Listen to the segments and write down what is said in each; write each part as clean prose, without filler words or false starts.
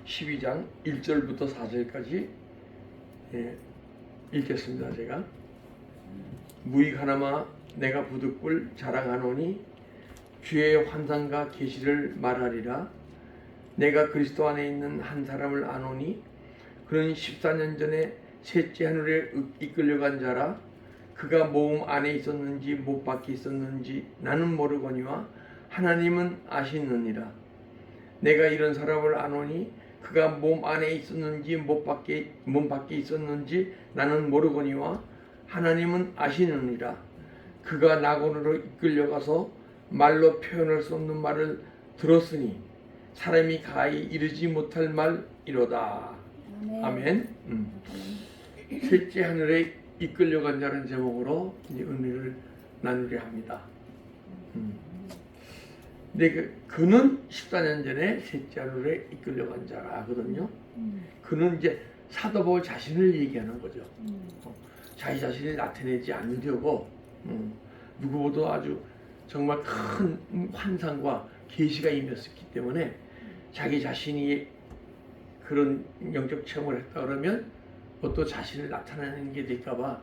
12장 1절부터 4절까지 읽겠습니다. 제가 무익하나마 내가 부득불 자랑하노니 주의 환상과 계시를 말하리라. 내가 그리스도 안에 있는 한 사람을 아노니 그는 14년 전에 셋째 하늘에 이끌려간 자라. 그가 모음 안에 있었는지 못 밖에 있었는지 나는 모르거니와 하나님은 아시느니라. 내가 이런 사람을 아노니 그가 몸 안에 있었는지 몸 밖에 있었는지 나는 모르거니와 하나님은 아시느니라. 그가 낙원으로 이끌려가서 말로 표현할 수 없는 말을 들었으니 사람이 가히 이르지 못할 말이로다. 아멘. 셋째 하늘에 이끌려간 자라는 제목으로 이제 은혜를 나누려 합니다. 근데 그는 14년 전에 셋째 하늘에 이끌려간 자라 하거든요. 그는 이제 사도 바울 자신을 얘기하는 거죠. 자기 자신을 나타내지 않으려고 누구보다 아주 정말 큰 환상과 계시가 임했었기 때문에 자기 자신이 그런 영적 체험을 했다 그러면 또 자신을 나타내는 게 될까봐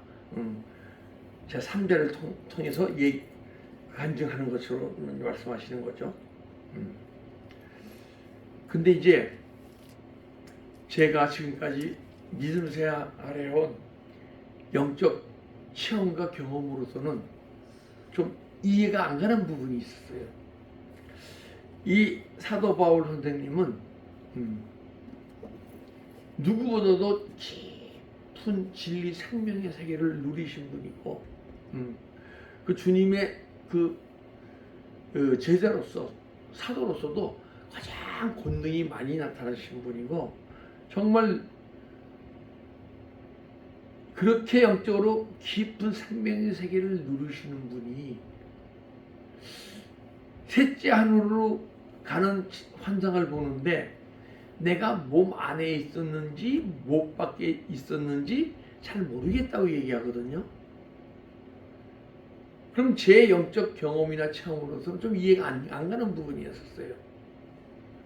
제 3자를 통해서 간증하는 것으로 말씀하시는 거죠. 근데 이제 제가 지금까지 믿음 생활해온 영적 체험과 경험으로서는 좀 이해가 안 가는 부분이 있었어요. 이 사도 바울 선생님은 누구보다도 깊은 진리 생명의 세계를 누리신 분이고 그 주님의 그 제자로서 사도로서도 가장 권능이 많이 나타나신 분이고 정말 그렇게 영적으로 깊은 생명의 세계를 누리시는 분이 셋째 하늘로 가는 환상을 보는데 내가 몸 안에 있었는지 몸 밖에 있었는지 잘 모르겠다고 얘기하거든요. 그럼 제 영적 경험이나 체험으로서는 좀 이해가 안 가는 부분이었어요.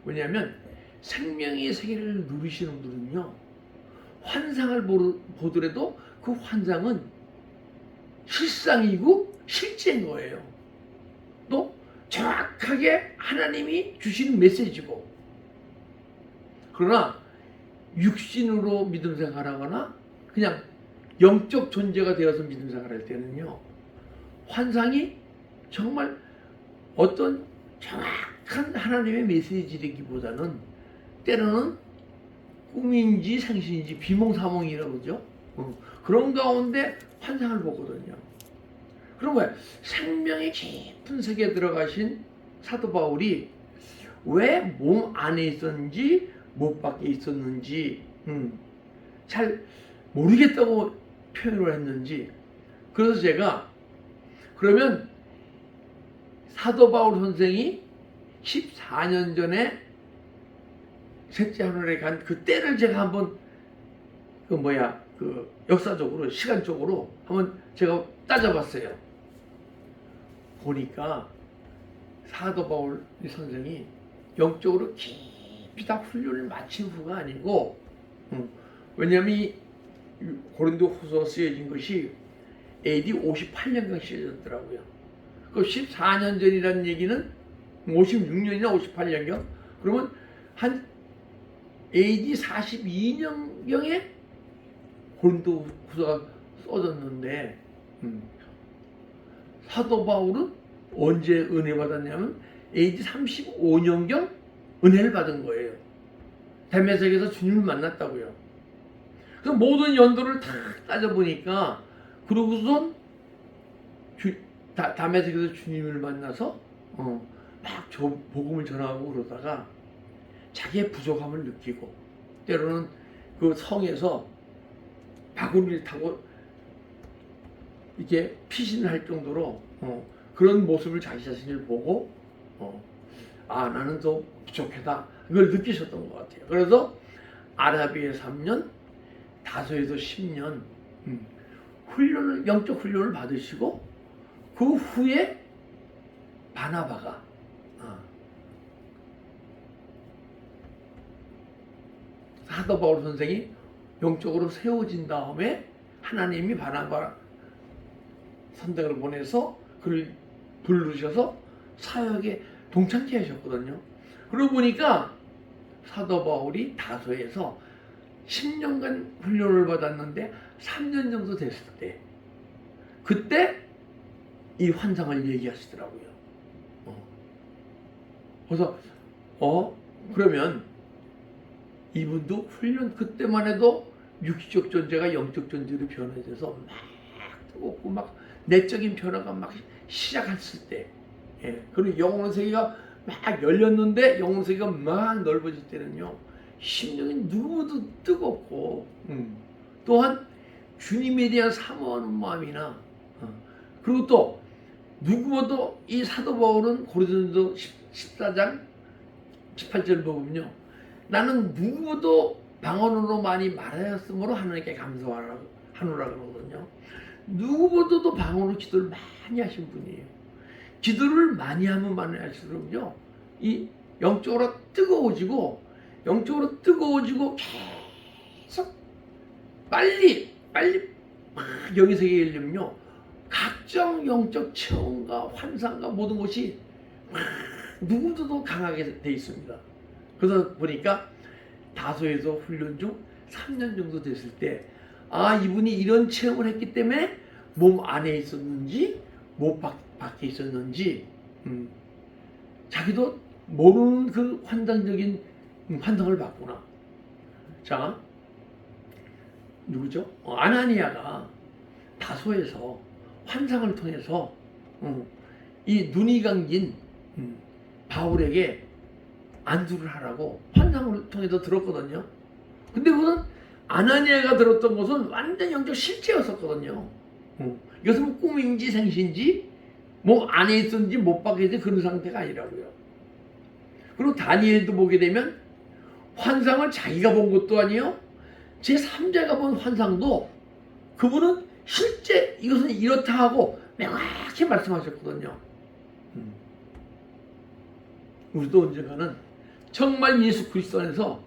왜냐하면 생명의 세계를 누리시는 분은요, 환상을 보더라도 그 환상은 실상이고 실제인 거예요. 또 정확하게 하나님이 주시는 메시지고. 그러나 육신으로 믿음 생활하거나 그냥 영적 존재가 되어서 믿음 생활할 때는요, 환상이 정말 어떤 정확한 하나님의 메시지이기보다는 때로는 꿈인지 생신인지 비몽사몽이라고 그러죠. 그런 가운데 환상을 보거든요. 그런 거예요. 생명의 깊은 세계에 들어가신 사도 바울이 왜 몸 안에 있었는지 몸 밖에 있었는지 잘 모르겠다고 표현을 했는지, 그래서 제가 그러면 사도 바울 선생이 14년 전에 셋째 하늘에 간 그 때를 제가 한번 그 역사적으로 시간적으로 한번 제가 따져봤어요. 보니까 사도 바울 선생이 영적으로 깊이 다 훈련을 마친 후가 아니고, 왜냐하면 이 고린도후서 쓰여진 것이 AD 58년경 쓰여졌더라고요. 그 14년 전이라는 얘기는 56년이나 58년경? 그러면 한 AD 42년경에 고린도후서가 써졌는데, 사도 바울은 언제 은혜 받았냐면 AD 35년경 은혜를 받은 거예요. 다메섹에서 주님을 만났다고요. 그래서 모든 연도를 다 따져보니까, 그러고선 다메섹에서 주님을 만나서 막 복음을 전하고 그러다가 자기의 부족함을 느끼고, 때로는 그 성에서 바구니를 타고 이렇게 피신을 할 정도로 그런 모습을 자기 자신을 보고 나는 더 부족하다, 이걸 느끼셨던 것 같아요. 그래서 아라비에 3년, 다소에서 10년 영적 훈련을 받으시고, 그 후에 바나바가 사도 바울 선생이 영적으로 세워진 다음에 하나님이 바나바 선생을 보내서 그를 부르셔서 사역에 동참케 하셨거든요. 그러고 보니까 사도 바울이 다소에서 10년간 훈련을 받았는데 3년 정도 됐을 때 그때 이 환상을 얘기하시더라고요. 그래서 그러면 이분도 훈련 그때만 해도 육적 존재가 영적 존재로 변해져서 막 뜨겁고 막 내적인 변화가 막 시작했을 때, 그리고 영혼의 세계가 막 열렸는데 영혼의 세계가 막 넓어질 때는요, 심령이 누구도 뜨겁고, 또한 주님에 대한 사모하는 마음이나, 그리고 또 누구보다 이 사도 바울은 고린도전서 14장 18절 보면요, 나는 누구보다 방언으로 많이 말하였으므로 하나님께 감사하노라 그러거든요. 누구보다도 방언으로 기도를 많이 하신 분이에요. 기도를 많이 하면 많이 할수록요, 이 영적으로 뜨거워지고 계속 빨리 영의 세계에 열리면요, 각종 영적 체험과 환상과 모든 것이 누구도 강하게 돼 있습니다. 그래서 보니까 다소에서 훈련 중 3년 정도 됐을 때, 이분이 이런 체험을 했기 때문에 몸 안에 있었는지 몸 밖에 있었는지 자기도 모르는 그 환상적인 환상을 봤구나. 자, 누구죠? 아나니아가 다소에서 환상을 통해서 이 눈이 감긴 바울에게 안수를 하라고 환상을 통해서 들었거든요. 근데 그것은 아나니아가 들었던 것은 완전 영적 실제였었거든요. 이것은 뭐 꿈인지 생신지 뭐 안에 있었는지 못 밖에 있는지 그런 상태가 아니라고요. 그리고 다니엘도 보게 되면 환상을 자기가 본 것도 아니에요. 제3자가 본 환상도 그분은 실제 이것은 이렇다 하고 명확히 말씀하셨거든요. 우리도 언젠가는 정말 예수 그리스도 안에서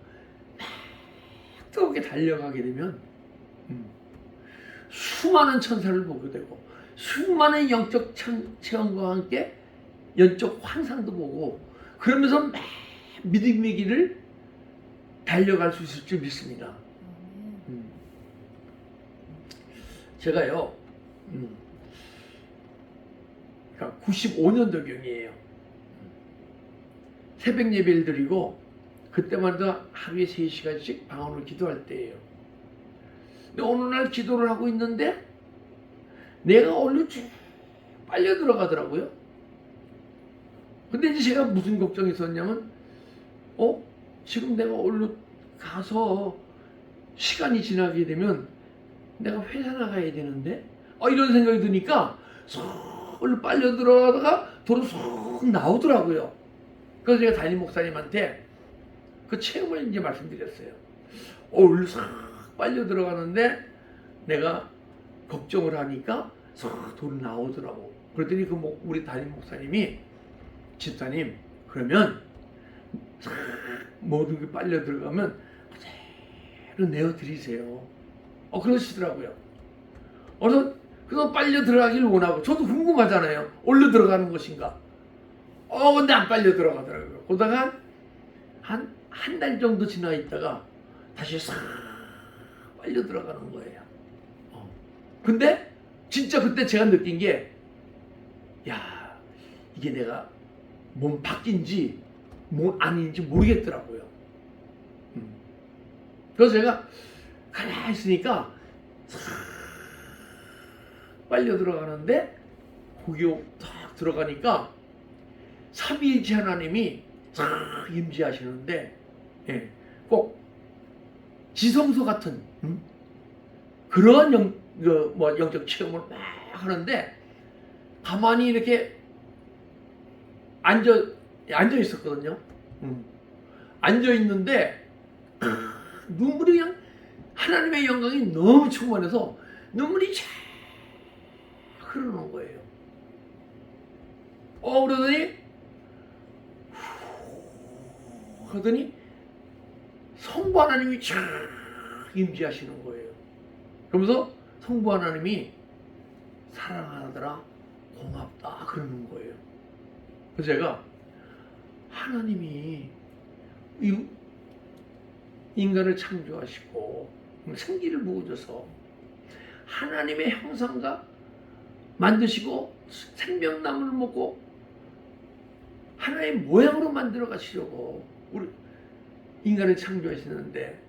뜨겁게 달려가게 되면 수많은 천사를 보게 되고 수많은 영적 체험과 함께 영적 환상도 보고 그러면서 막 믿음의 길을 달려갈 수 있을 줄 믿습니다. 제가요, 그러니까 95년도경이에요. 새벽 예배를 드리고 그때마다 하루에 3시간씩 방언을 기도할 때예요. 근데 어느 날 기도를 하고 있는데 내가 얼른 쭉 빨려 들어가더라고요. 근데 이제 제가 무슨 걱정이 있었냐면 지금 내가 얼른 가서 시간이 지나게 되면 내가 회사 나가야 되는데 이런 생각이 드니까 얼른 빨려 들어가다가 도로 쏙 나오더라고요. 그래서 제가 담임 목사님한테 그 체험을 이제 말씀드렸어요. 얼른 싹 빨려 들어가는데 내가 걱정을 하니까 싹 도로 나오더라고. 그랬더니 우리 담임 목사님이 집사님 그러면 싹 모든 게 빨려 들어가면 그대로 내어드리세요. 그러시더라고요. 그래서 빨려 들어가길 원하고 저도 궁금하잖아요. 얼른 들어가는 것인가. 근데 안 빨려 들어가더라고요. 그러다가 한 달 정도 지나 있다가 다시 싹 빨려 들어가는 거예요. 근데 진짜 그때 제가 느낀 게, 이게 내가 몸 밖인지 몸 안인지 모르겠더라고요. 그래서 제가 가만히 있으니까 싹 빨려 들어가는데 거기 딱 들어가니까 삼위일체 하나님이 싹 임재하시는데 꼭 지성소 같은 그런 영적 체험을 막 하는데 가만히 이렇게 앉아 있었거든요. 앉아 있는데 눈물이 그냥 하나님의 영광이 너무 충만해서 눈물이 쫙 흐르는 거예요. 그러더니 성부 하나님이 쫙 임재하시는 거예요. 그러면서 성부 하나님이 사랑하더라, 고맙다 그러는 거예요. 그래서 제가 하나님이 이 인간을 창조하시고 생기를 부어줘서 하나님의 형상과 만드시고 생명나무를 먹고 하나의 모양으로 만들어 가시려고 우리 인간을 창조하시는데,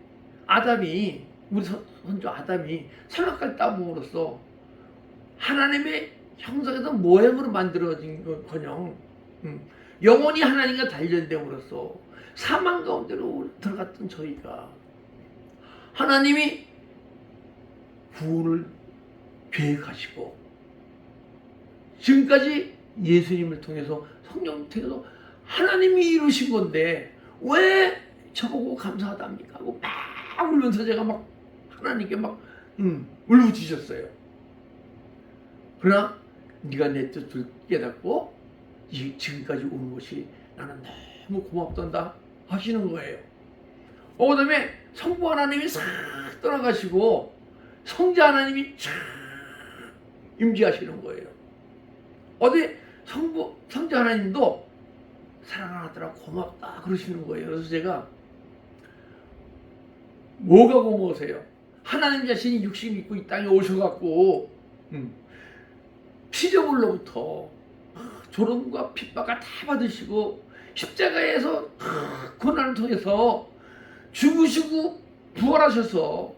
아담이, 우리 선조 아담이 선악과를 따먹음으로써 하나님의 형상에서 모양으로 만들어진 것커녕 영원히 하나님과 단련됨으로써 사망 가운데로 들어갔던 저희가 하나님이 구원을 계획하시고 지금까지 예수님을 통해서 성령을 통해서 하나님이 이루신 건데 왜 저보고 감사하답니까 하고 막 울면서 제가 막 하나님께 막 울부짖었어요. 그러나 네가 내 뜻을 깨닫고 지금까지 오는 것이 나는 너무 고맙단다 하시는 거예요. 그 다음에 성부 하나님이 싹 떠나가시고 성자 하나님이 쫙 임재하시는 거예요. 어디 성자 하나님도 사랑하더라, 고맙다 그러시는 거예요. 그래서 제가 뭐가 고마우세요? 하나님 자신이 육신 입고 이 땅에 오셔갖고 피조물로부터 조롱과 핍박을 다 받으시고 십자가에서 고난을 통해서 죽으시고 부활하셔서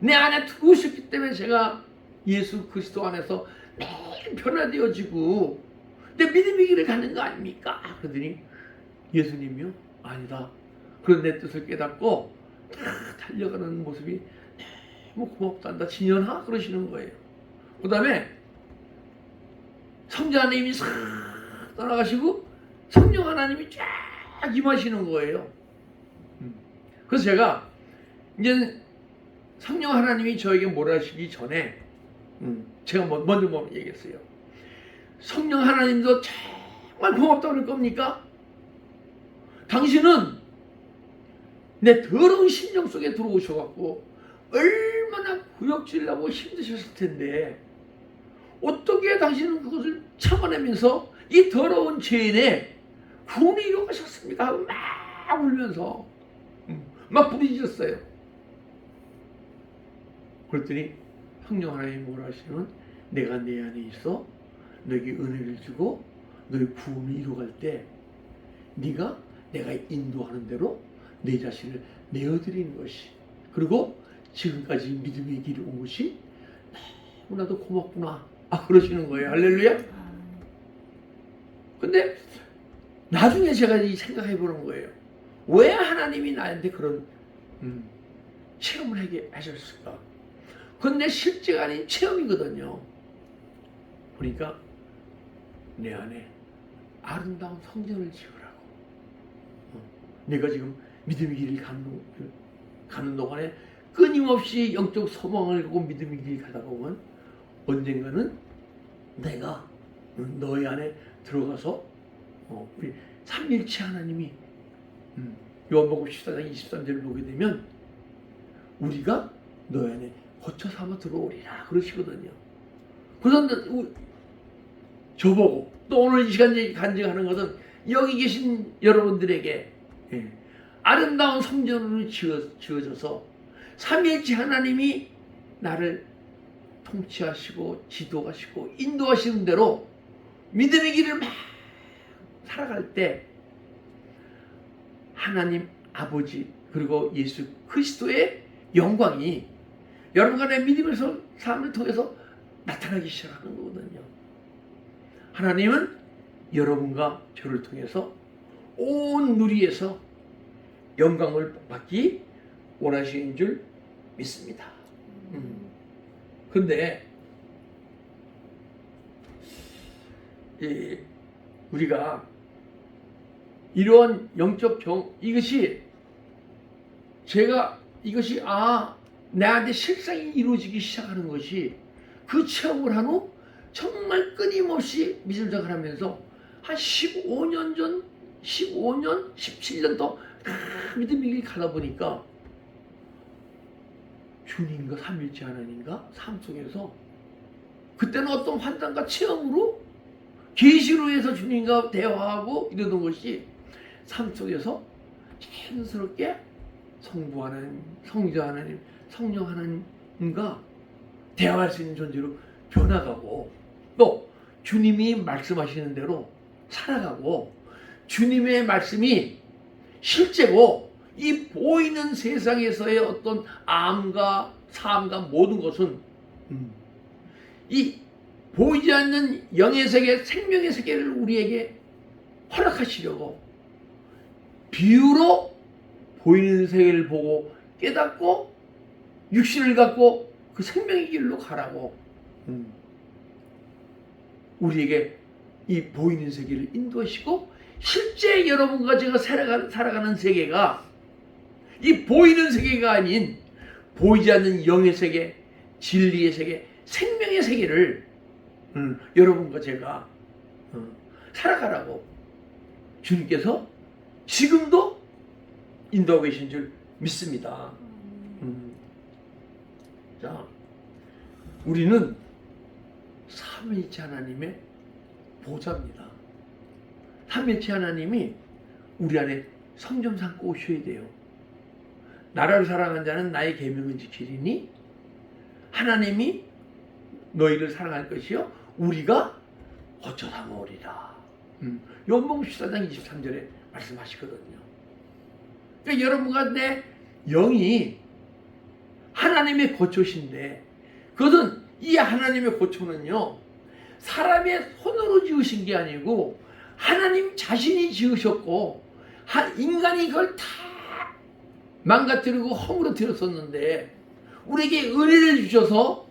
내 안에 들어오셨기 때문에 제가 예수 그리스도 안에서 매일 변화되어지고 내 믿음의 길을 가는 거 아닙니까? 그러더니 예수님이요? 아니다. 그런 내 뜻을 깨닫고 다 달려가는 모습이 너무 고맙단다. 진연하? 그러시는 거예요. 그 다음에 성자 하나님이 싹 떠나가시고 성령 하나님이 쫙 임하시는 거예요. 그래서 제가 이제 성령 하나님이 저에게 몰아주시기 전에 제가 먼저 얘기했어요. 성령 하나님도 정말 고맙다고 그럴 겁니까? 당신은 내 더러운 심령 속에 들어오셔갖고 얼마나 구역질나고 힘드셨을 텐데 어떻게 당신은 그것을 참아내면서 이 더러운 죄인의 구원을 이루어가셨습니까? 하고 막 울면서 막 부르짖었어요. 그랬더니 성령 하나님이 뭐라 하시면 내가 내 안에 있어 너에게 은혜를 주고 너의 구원을 이루어갈 때 네가 내가 인도하는 대로 내 자신을 내어드리는 것이, 그리고 지금까지 믿음의 길이 온 것이 너무나도 고맙구나 그러시는 거예요. 할렐루야. 근데 나중에 제가 생각해 보는 거예요. 왜 하나님이 나한테 그런 체험을 하게 하셨을까? 그건 내 실제가 아닌 체험이거든요. 그러니까 내 안에 아름다운 성전을 지으라고. 내가 지금 믿음의 길을 가는 동안에 끊임없이 영적 소망을 갖고 믿음의 길을 가다 보면 언젠가는 내가 너희 안에 들어가서 우리 삼일체 하나님이 요한복음 14장 23절을 보게 되면 우리가 너희 안에 거처 삼아 들어오리라 그러시거든요. 그래서 저보고 또 오늘 이 시간에 간증하는 것은 여기 계신 여러분들에게 아름다운 성전으로 지어져서 삼위일체 하나님이 나를 통치하시고 지도하시고 인도하시는 대로 믿음의 길을 막 살아갈 때 하나님 아버지 그리고 예수 그리스도의 영광이 여러분 간의 믿음의 삶을 통해서 나타나기 시작하는 거거든요. 하나님은 여러분과 저를 통해서 온 누리에서 영광을 받기 원하시는 줄 믿습니다. 근데 우리가 이러한 영적 이것이 내한테 실상이 이루어지기 시작하는 것이 그 체험을 한 후 정말 끊임없이 믿음 생활하면서 한 15년, 17년 더 믿음의 길 가다 보니까 주님과 삼위일체 하나님과 삶 속에서 그때는 어떤 환상과 체험으로 계시로 해서 주님과 대화하고 이러던 것이 삶 속에서 자연스럽게 성부 하나님, 성자 하나님, 성령 하나님과 대화할 수 있는 존재로 변화가고 또 주님이 말씀하시는 대로 살아가고 주님의 말씀이 실제고 이 보이는 세상에서의 어떤 암과 삶과 모든 것은 이 보이지 않는 영의 세계, 생명의 세계를 우리에게 허락하시려고 비유로 보이는 세계를 보고 깨닫고 육신을 갖고 그 생명의 길로 가라고 우리에게 이 보이는 세계를 인도하시고 실제 여러분과 제가 살아가는 세계가 이 보이는 세계가 아닌 보이지 않는 영의 세계, 진리의 세계, 생명의 세계를 여러분과 제가 살아가라고 주님께서 지금도 인도하고 계신 줄 믿습니다. 자, 우리는 삼위일체 하나님의 보좌입니다. 삼위일체 하나님이 우리 안에 성좀 삼고 오셔야 돼요. 나라를 사랑한 자는 나의 계명을 지키리니 하나님이 너희를 사랑할 것이요 우리가 거처 삼으리라. 요한복음 14장 23절에 말씀하시거든요. 그러니까 여러분과 내 영이 하나님의 거처신데 그것은 이 하나님의 거처는요 사람의 손으로 지으신 게 아니고 하나님 자신이 지으셨고 인간이 그걸 다 망가뜨리고 허물어뜨렸었는데 우리에게 은혜를 주셔서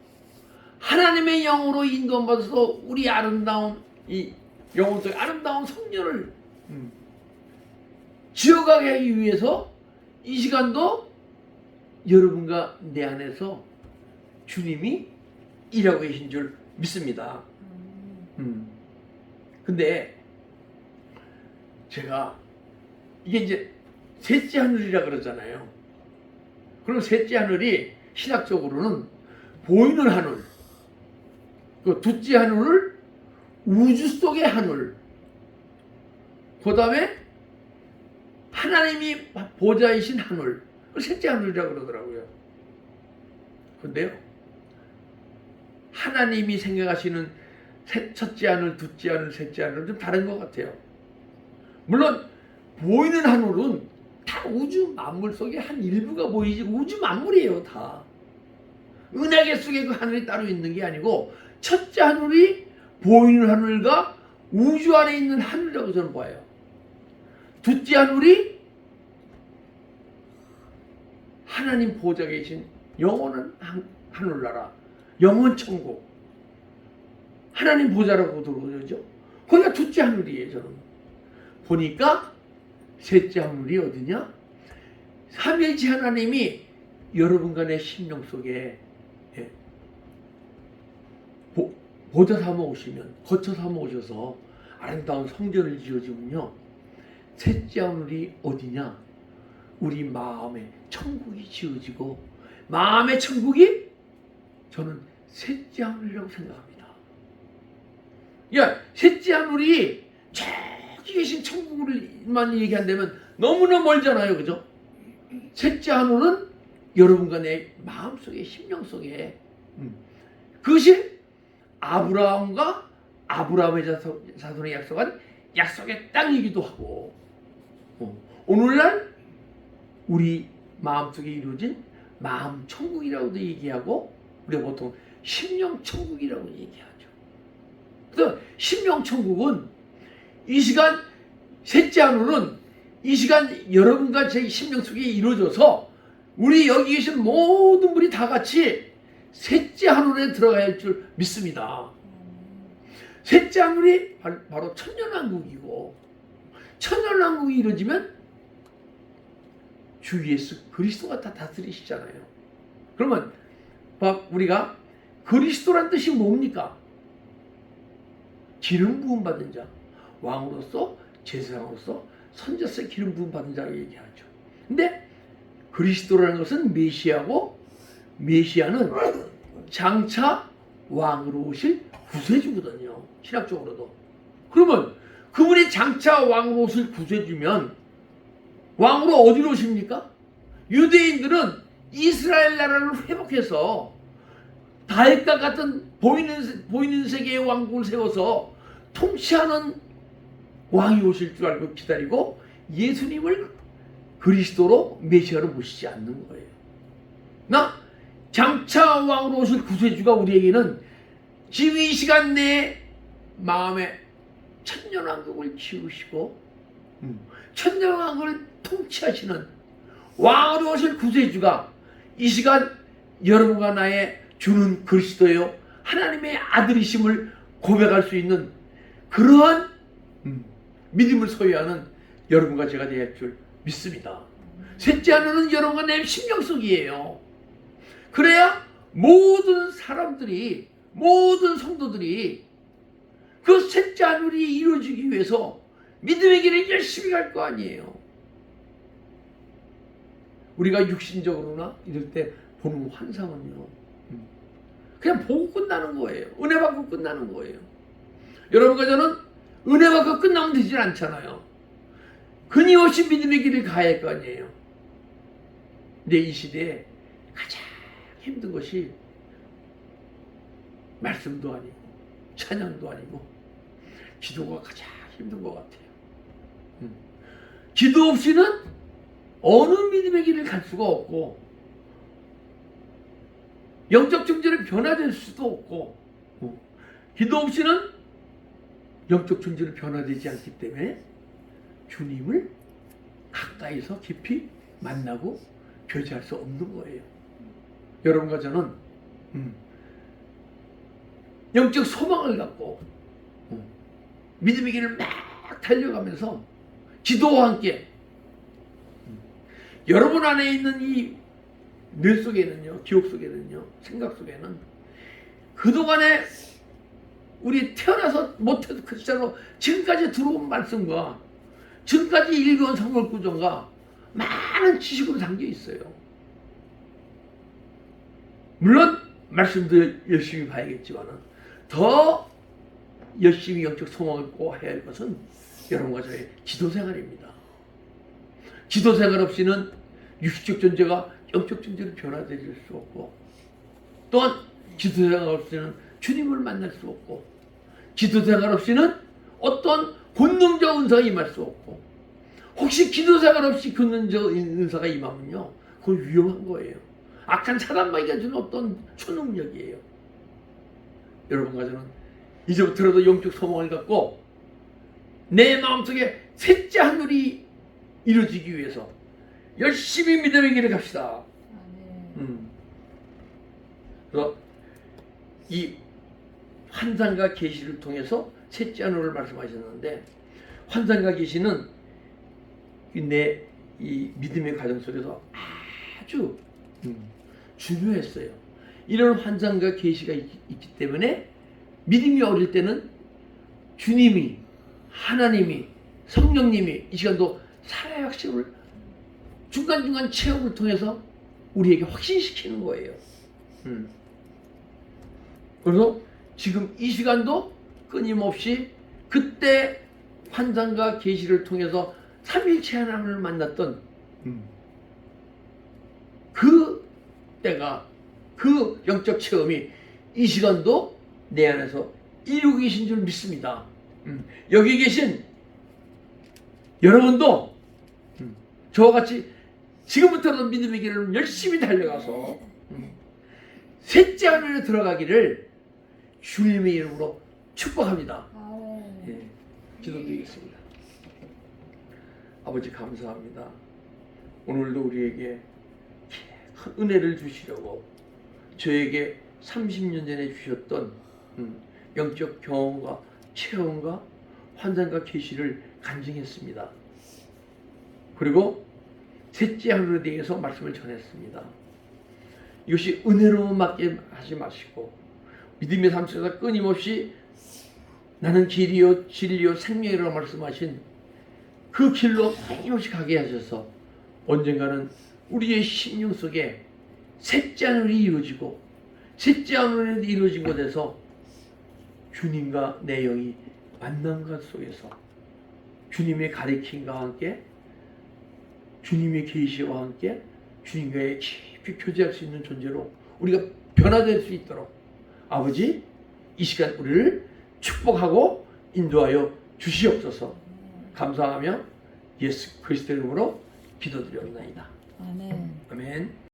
하나님의 영으로 인도받아서 우리 아름다운 이 영혼 속에 아름다운 성전을 지어가게 하기 위해서 이 시간도 여러분과 내 안에서 주님이 일하고 계신 줄 믿습니다. 근데 제가 이게 이제 셋째 하늘이라 그러잖아요. 그럼 셋째 하늘이 신학적으로는 보이는 하늘, 그 둘째 하늘을 우주 속의 하늘, 그 다음에 하나님이 보좌이신 하늘, 셋째 하늘이라고 그러더라고요. 근데요, 하나님이 생각하시는 첫째 하늘, 둘째 하늘, 셋째 하늘은 좀 다른 것 같아요. 물론 보이는 하늘은 다 우주 만물 속에 한 일부가 보이지 우주 만물이에요 다. 은하계 속에 그 하늘이 따로 있는 게 아니고 첫째 하늘이 보이는 하늘과 우주 안에 있는 하늘이라고 저는 봐요. 둘째 하늘이 하나님 보좌에 계신 영원한 하늘나라, 영원 천국, 하나님 보좌라고 들어오죠. 거기가 둘째 하늘이에요. 저는 보니까 셋째 하늘이 어디냐? 삼위일체 하나님이 여러분과 내 심령 속에 보좌 삼아 오시면, 거처 삼아 오셔서 아름다운 성전을 지어주면요, 셋째 하늘이 어디냐? 우리 마음에 천국이 지어지고, 마음의 천국이 저는 셋째 하늘이라고 생각합니다. 야, 셋째 하늘이 저기 계신 천국을만 얘기한다면 너무나 멀잖아요. 그죠? 셋째 하늘은 여러분과 내 마음속에, 심령 속에, 그것이 아브라함과 아브라함의 자손에 약속한 약속의 땅이기도 하고, 오늘날 우리 마음속에 이루어진 마음 천국이라고도 얘기하고, 우리가 보통 심령 천국이라고 얘기하죠. 그래서 심령 천국은 이 시간, 셋째 하늘은 이 시간 여러분과 제 심령 속에 이루어져서 우리 여기 계신 모든 분이 다 같이 셋째 하늘에 들어가야 할 줄 믿습니다. 셋째 하늘이 바로 천년왕국이고, 천년왕국이 이루어지면 주 예수 그리스도가 다 다스리시잖아요. 그러면 우리가 그리스도란 뜻이 뭡니까? 기름 부음 받은 자, 왕으로서, 제사장으로서 선지자의 기름 부음 받은 자라고 얘기하죠. 근데 그리스도라는 것은 메시아고, 메시아는 장차 왕으로 오실 구세주거든요. 신학적으로도. 그러면 그분이 장차 왕으로 오실 구세주면 왕으로 어디로 오십니까? 유대인들은 이스라엘 나라를 회복해서 다윗과 같은 보이는 세계의 왕국을 세워서 통치하는 왕이 오실 줄 알고 기다리고 예수님을 그리스도로 메시아로 모시지 않는 거예요. 나 장차 왕으로 오실 구세주가 우리에게는 지금 이 시간 내에 마음에 천년왕국을 키우시고 천년왕국을 통치하시는 왕으로 오실 구세주가 이 시간 여러분과 나의 주는 그리스도요 하나님의 아들이심을 고백할 수 있는 그러한 믿음을 소유하는 여러분과 제가 될 줄 믿습니다. 셋째 하나는 여러분과 내 심령 속이에요. 그래야 모든 사람들이, 모든 성도들이 그 셋째 하늘이 이루어지기 위해서 믿음의 길을 열심히 갈 거 아니에요. 우리가 육신적으로나 이럴 때 보는 환상은요, 그냥 보고 끝나는 거예요. 은혜 받고 끝나는 거예요. 여러분과 저는 은혜 받고 끝나면 되질 않잖아요. 끊임없이 믿음의 길을 가야 할 거 아니에요. 근데 이 시대에 가장 힘든 것이 말씀도 아니고 찬양도 아니고 기도가 가장 힘든 것 같아요. 기도 없이는 어느 믿음의 길을 갈 수가 없고 영적 존재는 변화될 수도 없고 기도 없이는 영적 존재는 변화되지 않기 때문에 주님을 가까이서 깊이 만나고 교제할 수 없는 거예요. 여러분과 저는 영적 소망을 갖고 믿음의 길을 막 달려가면서 기도와 함께 여러분 안에 있는 이 뇌 속에는요, 기억 속에는요, 생각 속에는 그동안에 우리 태어나서 못해도 크리스찬으로 지금까지 들어온 말씀과 지금까지 읽어온 성경 구조가 많은 지식으로 담겨 있어요. 물론 말씀도 열심히 봐야겠지만 더 열심히 영적 소망을 꿔야 할 것은 여러분과 저의 기도 생활입니다. 기도 생활 없이는 육식적 존재가 영적 존재로 변화될 수 없고, 또한 기도 생활 없이는 주님을 만날 수 없고, 기도 생활 없이는 어떤 본능적 은사가 임할 수 없고, 혹시 기도 생활 없이 본능적 은사가 임하면요, 그건 위험한 거예요. 악한 사단마귀가 주는 어떤 초능력이에요. 여러분과 저는 이제부터라도 영적 소망을 갖고 내 마음속에 셋째 하늘이 이루어지기 위해서 열심히 믿음의 길을 갑시다. 그래서 이 환상과 계시를 통해서 셋째 하늘을 말씀하셨는데, 환상과 계시는 내 이 믿음의 과정 속에서 아주 중요했어요. 이런 환상과 계시가 있기 때문에 믿음이 어릴 때는 주님이, 하나님이, 성령님이 이 시간도 살아의 확신을 중간중간 체험을 통해서 우리에게 확신시키는 거예요. 그래서 지금 이 시간도 끊임없이 그때 환상과 계시를 통해서 삼위일체 하나님을 만났던 그 때가, 그 영적 체험이 이 시간도 내 안에서 이루고 계신 줄 믿습니다. 여기 계신 여러분도 저와 같이 지금부터라도 믿음의 길을 열심히 달려가서 셋째 하늘에 들어가기를 주님의 이름으로 축복합니다. 예, 기도드리겠습니다. 아버지 감사합니다. 오늘도 우리에게 큰 은혜를 주시려고 저에게 30년 전에 주셨던 영적 경험과 체험과 환상과 계시를 간증했습니다. 그리고 셋째 하늘에 대해서 말씀을 전했습니다. 이것이 은혜로만 하지 마시고 믿음의 삶 속에서 끊임없이 나는 길이요 진리요 생명이라고 말씀하신 그 길로 끊임없이 가게 하셔서 언젠가는 우리의 심령 속에 셋째 하늘이 이루어지고 셋째 하늘이 이루어진 곳에서 주님과 내 영이 만난 것 속에서 주님의 가르침과 함께 주님의 계시와 함께 주님과의 깊이 교제할 수 있는 존재로 우리가 변화될 수 있도록 아버지 이 시간 우리를 축복하고 인도하여 주시옵소서. 감사하며 예수 그리스도의 이름으로 기도드리옵나이다. 아멘. 아멘.